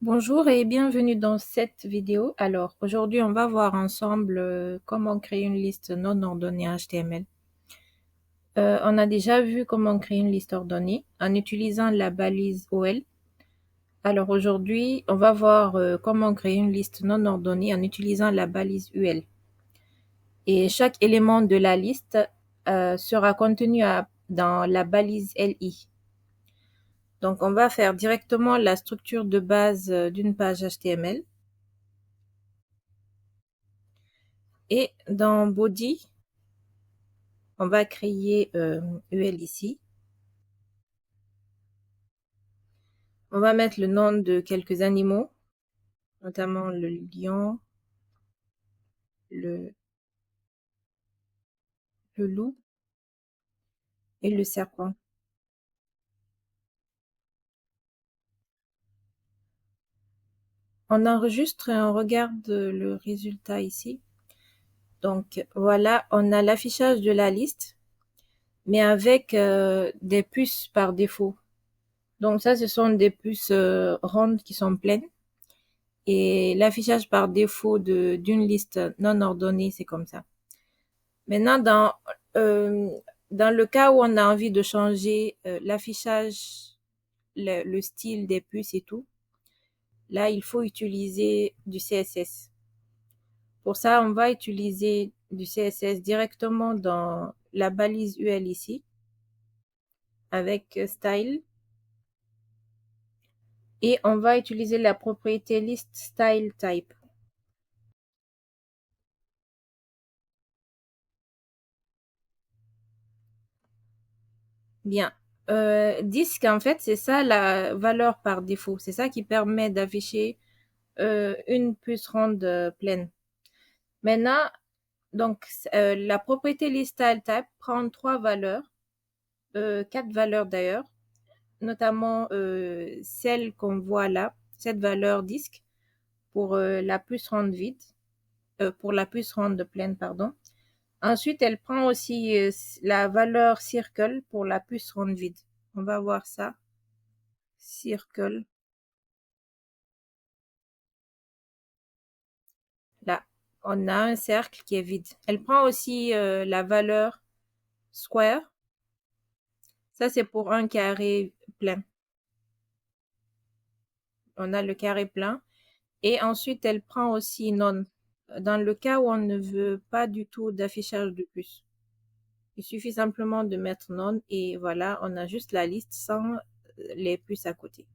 Bonjour et bienvenue dans cette vidéo. Alors, aujourd'hui, on va voir ensemble comment créer une liste non ordonnée HTML. On a déjà vu comment créer une liste ordonnée en utilisant la balise OL. Alors aujourd'hui, on va voir comment créer une liste non ordonnée en utilisant la balise UL. Et chaque élément de la liste sera contenu dans la balise LI. Donc, on va faire directement la structure de base d'une page HTML. Et dans Body, on va créer UL ici. On va mettre le nom de quelques animaux, notamment le lion, le, le loup et le serpent. On enregistre et on regarde le résultat ici. Donc voilà, on a l'affichage de la liste, mais avec des puces par défaut. Donc ça, ce sont des puces rondes qui sont pleines. Et l'affichage par défaut d'une liste non ordonnée, c'est comme ça. Maintenant, euh, dans le cas où on a envie de changer l'affichage, le style des puces et tout, là, il faut utiliser du CSS. Pour ça, on va utiliser du CSS directement dans la balise UL ici, avec Style. Et on va utiliser la propriété List Style Type. Bien. Disque, en fait, c'est ça la valeur par défaut. C'est ça qui permet d'afficher une puce ronde pleine. Maintenant, donc, la propriété listStyleType prend trois valeurs, quatre valeurs d'ailleurs, notamment celle qu'on voit là, cette valeur disque pour la puce ronde vide, pour la puce ronde pleine, pardon. Ensuite, elle prend aussi la valeur circle pour la puce ronde vide. On va voir ça. Circle. Là, on a un cercle qui est vide. Elle prend aussi la valeur square. Ça, c'est pour un carré plein. On a le carré plein. Et ensuite, elle prend aussi none. Dans le cas où on ne veut pas du tout d'affichage de puces. Il suffit simplement de mettre none et voilà, on a juste la liste sans les puces à côté.